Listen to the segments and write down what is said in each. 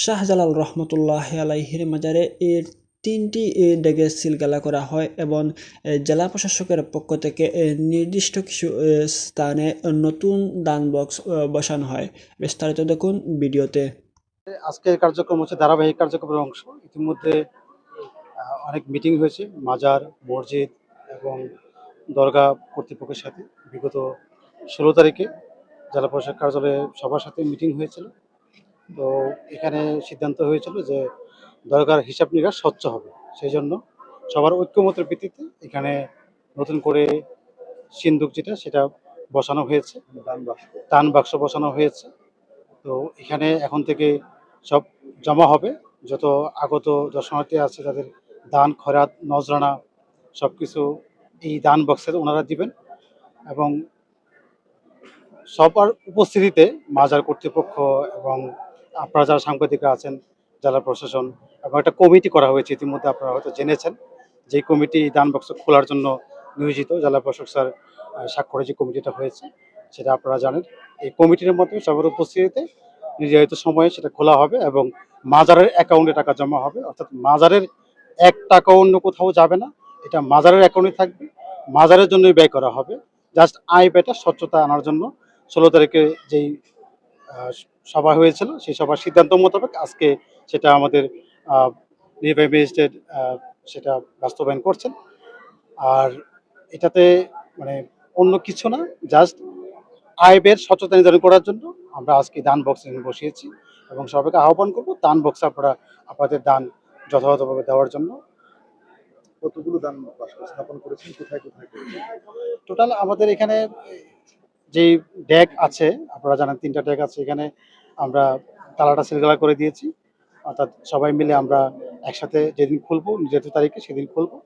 শাহজালাল রহমতুল্লাহ আলাইহির মাজারে এর ৩টি ডেগে সিলগালা করা হয় এবং জেলা প্রশাসকের পক্ষ থেকে নির্দিষ্ট কিছু স্থানে নতুন দান বক্স বসানো হয়। বিস্তারিত দেখুন ভিডিওতে। আজকের কার্যক্রম হচ্ছে ধারাবাহিক কার্যক্রমের অংশ। ইতিমধ্যে অনেক মিটিং হয়েছে মাজার, মসজিদ এবং দরগা কর্তৃপক্ষের সাথে। বিগত ১৬ তারিখে জেলা প্রশাসক কার্যালয়ে সবার সাথে মিটিং হয়েছিল। তো এখানে সিদ্ধান্ত হয়েছিল যে দরগার হিসাব নিকাশ স্বচ্ছ হবে, সেই জন্য সবার ঐক্যমতের ভিত্তিতে এখানে নতুন করে সিন্দুক যেটা সেটা বসানো হয়েছে, দান বাক্স বসানো হয়েছে। তো এখানে এখন থেকে সব জমা হবে, যত আগত দর্শনার্থী আছে তাদের দান, খয়রাত, নজরানা সব কিছু এই দান বক্সে ওনারা দিবেন। এবং সবার উপস্থিতিতে মাজার কর্তৃপক্ষ এবং আপনারা যারা সাংবাদিকরা আছেন, জেলা প্রশাসন এবং একটা কমিটি করা হয়েছে, ইতিমধ্যে আপনারা হয়তো জেনেছেন। যেই কমিটি দান বক্স খোলার জন্য নিয়োজিত, জেলা প্রশাসক স্যার স্বাক্ষরে যে কমিটিটা হয়েছে সেটা আপনারা জানেন। এই কমিটির মধ্যে সবার উপস্থিতিতে নির্ধারিত সময়ে সেটা খোলা হবে এবং মাজারের অ্যাকাউন্টে টাকা জমা হবে। অর্থাৎ মাজারের ১ টাকাও অন্য কোথাও যাবে না, এটা মাজারের অ্যাকাউন্টে থাকবে, মাজারের জন্যই ব্যয় করা হবে। জাস্ট আয় ব্যয়টা স্বচ্ছতা আনার জন্য ১৬ তারিখে যেই সভা হয়েছিল সেই সভার সিদ্ধান্ত মোতাবেক আজকে সেটা আমাদের নির্বাহী ম্যাজিস্ট্রেট সেটা বাস্তবায়ন করছেন। আর এটাতে মানে অন্য কিছু না, জাস্ট আয় ব্যয়ের স্বচ্ছতা নির্ধারণ করার জন্য আমরা আজকে দান বক্স বসিয়েছি এবং সবাইকে আহ্বান করব দান বক্সে আপনারা আপনাদের দান যথাযথভাবে দেওয়ার জন্য। কতগুলো দান বাক্স স্থাপন করেছেন, কোথায় কোথায় করেছেন? টোটাল আমাদের এখানে যে ডেক আছে, আপনারা জানেন ৩টা ডেক আছে, এখানে আমরা তালাটা সিলগালা করে দিয়েছি। অর্থাৎ সবাই মিলে আমরা একসাথে যেদিন খুলবো, নির্ধারিত তারিখে সেদিন খুলবো।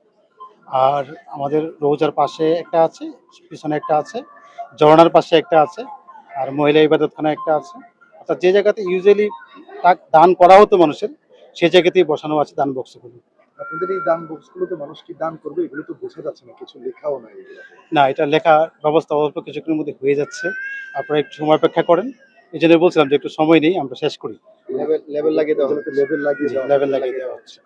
আর আমাদের রোজার পাশে একটা আছে, পিছনে একটা আছে, ঝর্ণার পাশে একটা আছে, আর মহিলা ইবাদতখানা একটা আছে। অর্থাৎ যে জায়গাতে ইউজুয়ালি দান করা হতো মানুষের, সেই জায়গাতেই বসানো আছে দান বক্সগুলো। আপনাদের এই দান বক্সগুলোতে মানুষ কি দান করবে, এগুলো তো বোঝা যাচ্ছে না, কিছু লেখাও নাই এগুলো। না, এটা লেখার ব্যবস্থা অল্প কিছুক্ষণের মধ্যে হয়ে যাচ্ছে, আপনারা একটু সময় অপেক্ষা করেন। এই জন্য বলছিলাম যে একটু সময় নেই, আমরা শেষ করি। লেবেল লাগিয়ে দেওয়া হচ্ছে। লেবেল লাগিয়ে দেওয়া হচ্ছে।